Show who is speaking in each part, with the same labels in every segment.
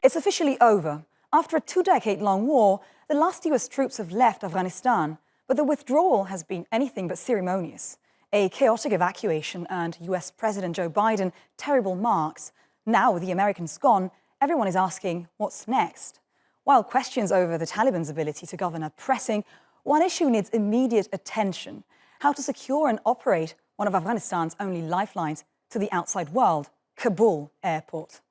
Speaker 1: It's officially over. After a two-decade-long war, the last US troops have left Afghanistan, but the withdrawal has been anything but ceremonious. A chaotic evacuation earned US President Joe Biden terrible marks. Now, with the Americans gone, everyone is asking, what's next? While questions over the Taliban's ability to govern are pressing, one issue needs immediate attention: how to secure and operate one of Afghanistan's only lifelines to the outside world, Kabul Airport.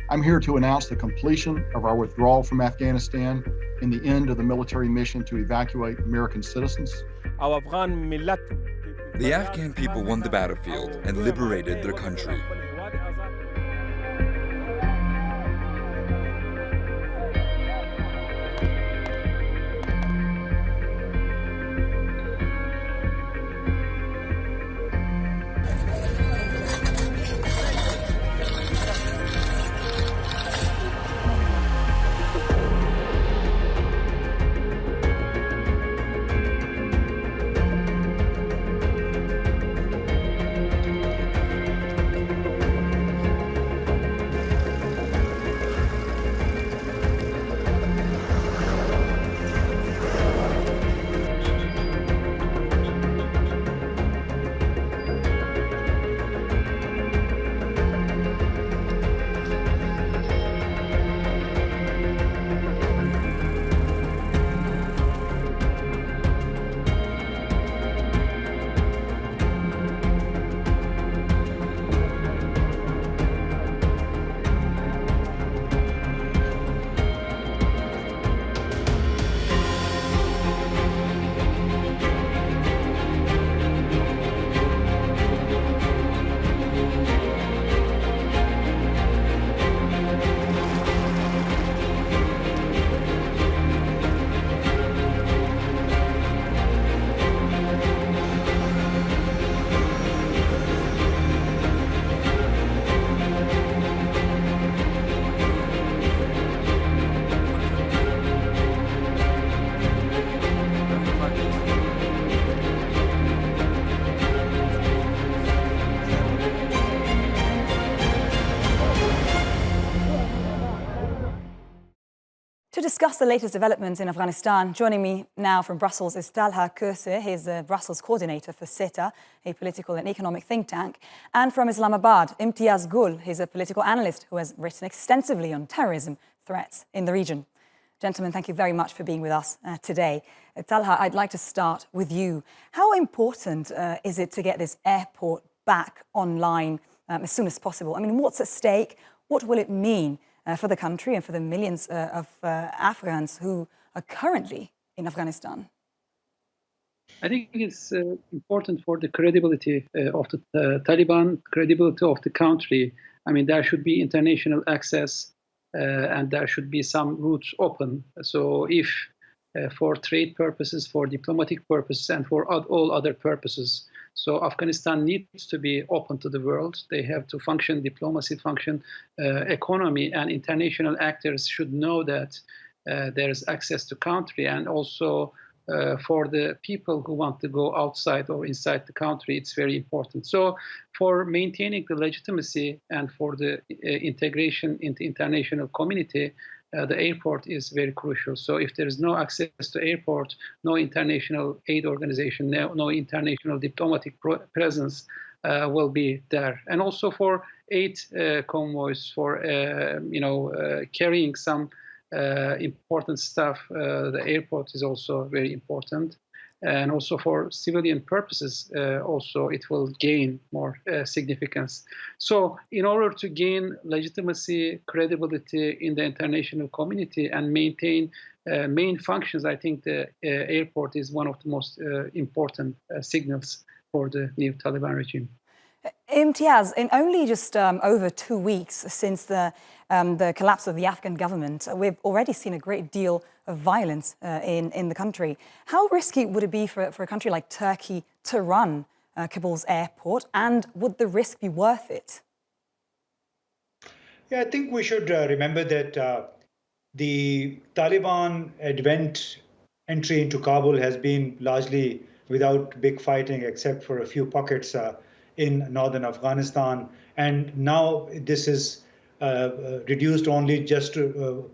Speaker 2: I'm here to announce the completion of our withdrawal from Afghanistan and the end of the military mission to evacuate American citizens.
Speaker 3: The Afghan people won the battlefield and liberated their country.
Speaker 1: To discuss the latest developments in Afghanistan, joining me now from Brussels is Talha Kose. He's the Brussels coordinator for SETA, a political and economic think tank. And from Islamabad, Imtiaz Gul. He's a political analyst who has written extensively on terrorism threats in the region. Gentlemen, thank you very much for being with us today. Talha, I'd like to start with you. How important is it to get this airport back online as soon as possible? I mean, what's at stake? What will it mean for the country and for the millions of Afghans who are currently in Afghanistan?
Speaker 4: I think it's important for the credibility of the Taliban, credibility of the country. I mean, there should be international access and there should be some routes open. So if for trade purposes, for diplomatic purposes, and for all other purposes. So Afghanistan needs to be open to the world. They have to function, diplomacy function, economy, and international actors should know that there's access to country. And also for the people who want to go outside or inside the country, it's very important. So for maintaining the legitimacy and for the integration into international community, the airport is very crucial. So if there is no access to airport, no international aid organization, no international diplomatic presence will be there. And also for aid convoys, for carrying some important stuff, the airport is also very important. And also for civilian purposes, also it will gain more significance. So in order to gain legitimacy, credibility in the international community and maintain main functions, I think the airport is one of the most important signals for the new Taliban regime.
Speaker 1: Imtiaz, in only just over 2 weeks since the collapse of the Afghan government, we've already seen a great deal of violence in the country. How risky would it be for a country like Turkey to run Kabul's airport, and would the risk be worth it?
Speaker 5: Yeah, I think we should remember that the Taliban entry into Kabul has been largely without big fighting, except for a few pockets in northern Afghanistan. And now this is reduced only just to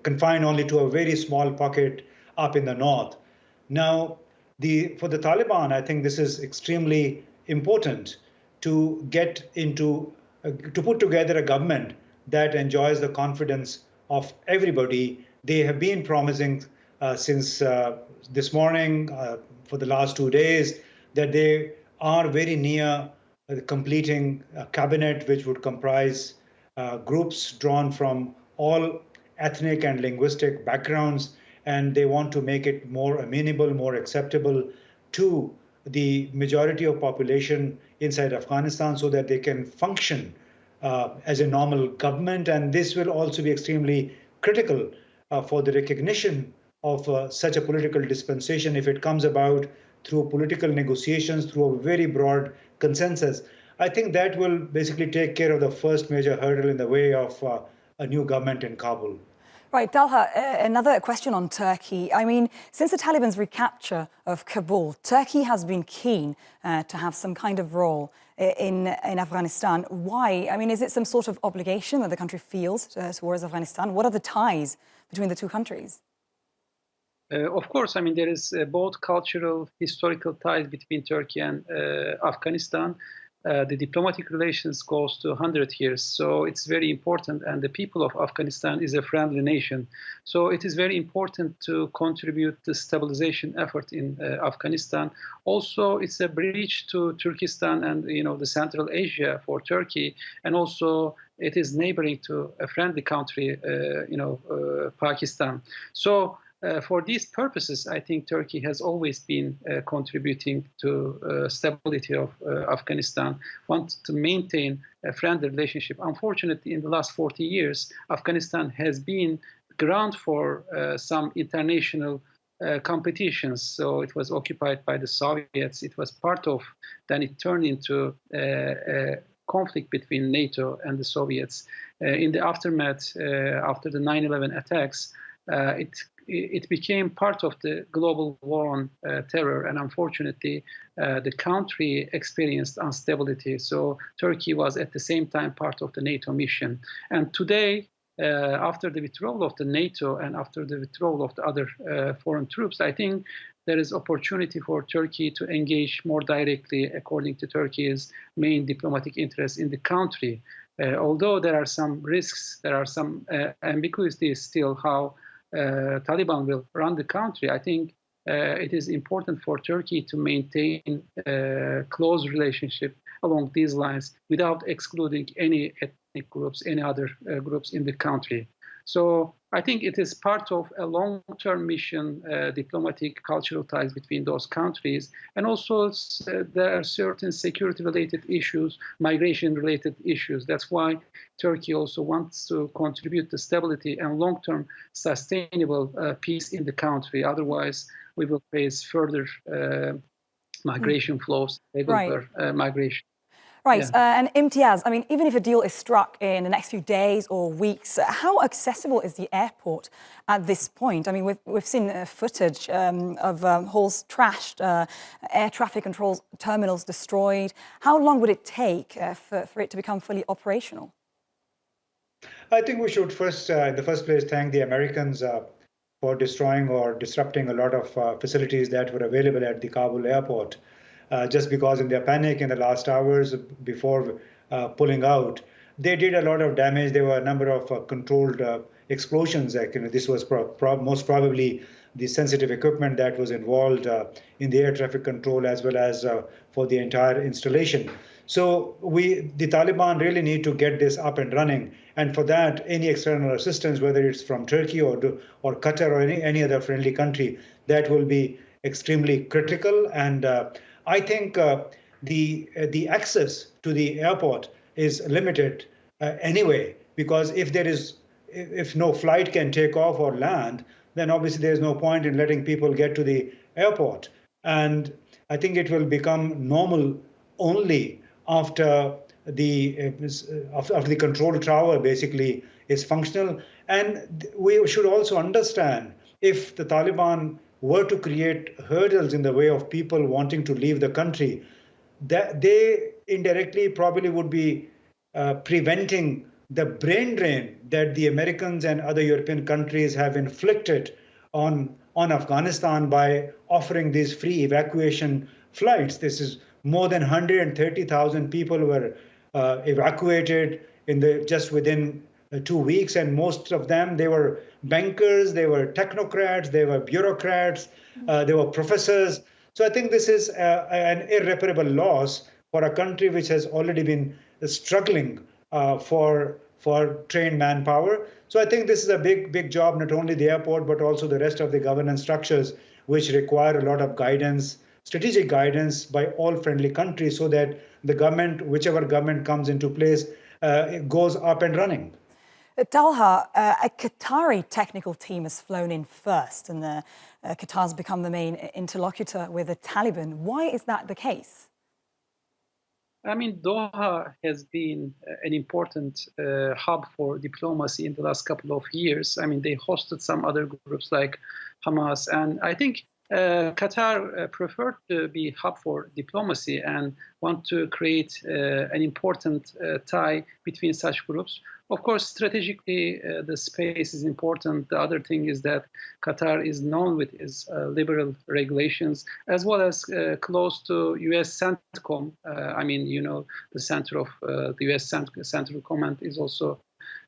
Speaker 5: confined only to a very small pocket up in the north. Now, for the Taliban, I think this is extremely important to get into, to put together a government that enjoys the confidence of everybody. They have been promising since this morning, for the last 2 days, that they are very near completing a cabinet which would comprise groups drawn from all ethnic and linguistic backgrounds, and they want to make it more amenable, more acceptable to the majority of population inside Afghanistan so that they can function as a normal government. And this will also be extremely critical for the recognition of such a political dispensation if it comes about through political negotiations, through a very broad consensus. I think that will basically take care of the first major hurdle in the way of a new government in Kabul.
Speaker 1: Right, Talha, another question on Turkey. I mean, since the Taliban's recapture of Kabul, Turkey has been keen to have some kind of role in Afghanistan. Why? I mean, is it some sort of obligation that the country feels towards Afghanistan? What are the ties between the two countries?
Speaker 4: Of course, I mean, there is both cultural, historical ties between Turkey and Afghanistan. The diplomatic relations goes to 100 years, so it's very important, and the people of Afghanistan is a friendly nation. So it is very important to contribute to stabilization effort in Afghanistan. Also, it's a bridge to Turkestan and the Central Asia for Turkey, and also it is neighboring to a friendly country, Pakistan. So. For these purposes, I think Turkey has always been contributing to stability of Afghanistan, wants to maintain a friendly relationship. Unfortunately, in the last 40 years, Afghanistan has been ground for some international competitions. So it was occupied by the Soviets. It was part of, then it turned into a conflict between NATO and the Soviets. In the aftermath, after the 9/11 attacks, it became part of the global war on terror, and unfortunately, the country experienced instability. So Turkey was at the same time part of the NATO mission. And today, after the withdrawal of the NATO and after the withdrawal of the other foreign troops, I think there is opportunity for Turkey to engage more directly according to Turkey's main diplomatic interests in the country. Although there are some risks, there are some ambiguities still how Taliban will run the country. I think it is important for Turkey to maintain a close relationship along these lines without excluding any ethnic groups, any other groups in the country. So I think it is part of a long-term mission, diplomatic, cultural ties between those countries. And also there are certain security-related issues, migration-related issues. That's why Turkey also wants to contribute to stability and long-term sustainable peace in the country. Otherwise, we will face further migration flows, irregular migration.
Speaker 1: Right, and Imtiaz, I mean, even if a deal is struck in the next few days or weeks, how accessible is the airport at this point? I mean, we've seen footage of halls trashed, air traffic control terminals destroyed. How long would it take for it to become fully operational?
Speaker 5: I think we should first, in the first place, thank the Americans for destroying or disrupting a lot of facilities that were available at the Kabul airport. Just because in their panic in the last hours before pulling out, they did a lot of damage. There were a number of controlled explosions. This was most probably the sensitive equipment that was involved in the air traffic control as well as for the entire installation. So the Taliban really need to get this up and running. And for that, any external assistance, whether it's from Turkey or Qatar or any other friendly country, that will be extremely critical. And I think the access to the airport is limited anyway, because if no flight can take off or land, then obviously there's no point in letting people get to the airport. And I think it will become normal only after the control tower basically is functional. And we should also understand, if the Taliban were to create hurdles in the way of people wanting to leave the country, that they indirectly probably would be preventing the brain drain that the Americans and other European countries have inflicted on Afghanistan by offering these free evacuation flights. This is more than 130,000 people were evacuated just within 2 weeks, and most of them, they were bankers, they were technocrats, they were bureaucrats, they were professors. So I think this is an irreparable loss for a country which has already been struggling for trained manpower. So I think this is a big job, not only the airport, but also the rest of the governance structures, which require a lot of guidance, strategic guidance by all friendly countries, so that the government, whichever government comes into place, goes up and running.
Speaker 1: Talha, a Qatari technical team has flown in first, and Qatar's become the main interlocutor with the Taliban. Why is that the case?
Speaker 4: I mean, Doha has been an important hub for diplomacy in the last couple of years. I mean, they hosted some other groups like Hamas, and I think Qatar preferred to be hub for diplomacy and want to create an important tie between such groups. Of course, strategically, the space is important. The other thing is that Qatar is known with its liberal regulations, as well as close to U.S. CENTCOM. I mean, you know, the center of the U.S. Central Command is also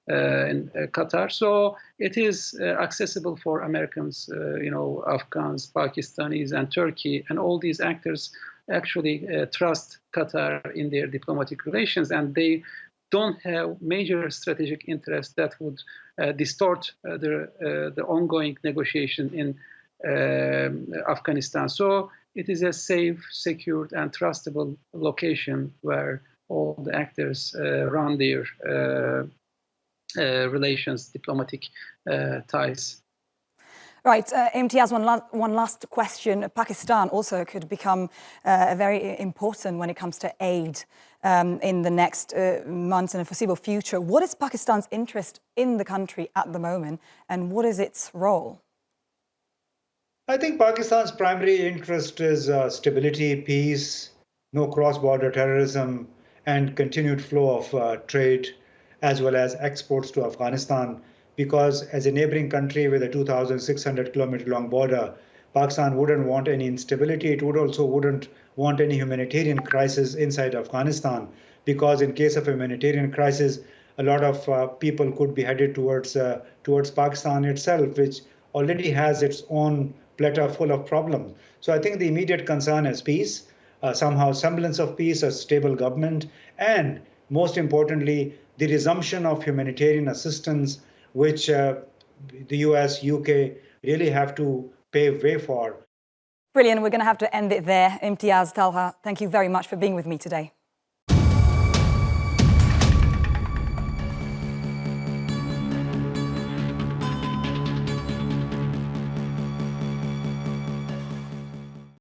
Speaker 4: in Qatar. So it is accessible for Americans, you know, Afghans, Pakistanis, and Turkey, and all these actors actually trust Qatar in their diplomatic relations, and they don't have major strategic interests that would distort the ongoing negotiation in Afghanistan. So it is a safe, secured, and trustable location where all the actors run their relations, diplomatic ties.
Speaker 1: Right, Imtiaz, one last question. Pakistan also could become very important when it comes to aid in the next months and the foreseeable future. What is Pakistan's interest in the country at the moment, and what is its role?
Speaker 5: I think Pakistan's primary interest is stability, peace, no cross-border terrorism, and continued flow of trade, as well as exports to Afghanistan. Because as a neighboring country with a 2,600 kilometer long border, Pakistan wouldn't want any instability. It wouldn't want any humanitarian crisis inside Afghanistan, because in case of a humanitarian crisis, a lot of people could be headed towards Pakistan itself, which already has its own platter full of problems. So I think the immediate concern is peace, somehow semblance of peace, a stable government, and most importantly, the resumption of humanitarian assistance, which the US, UK really have to pave way for.
Speaker 1: Brilliant. We're going to have to end it there. Imtiaz, Talha, thank you very much for being with me today.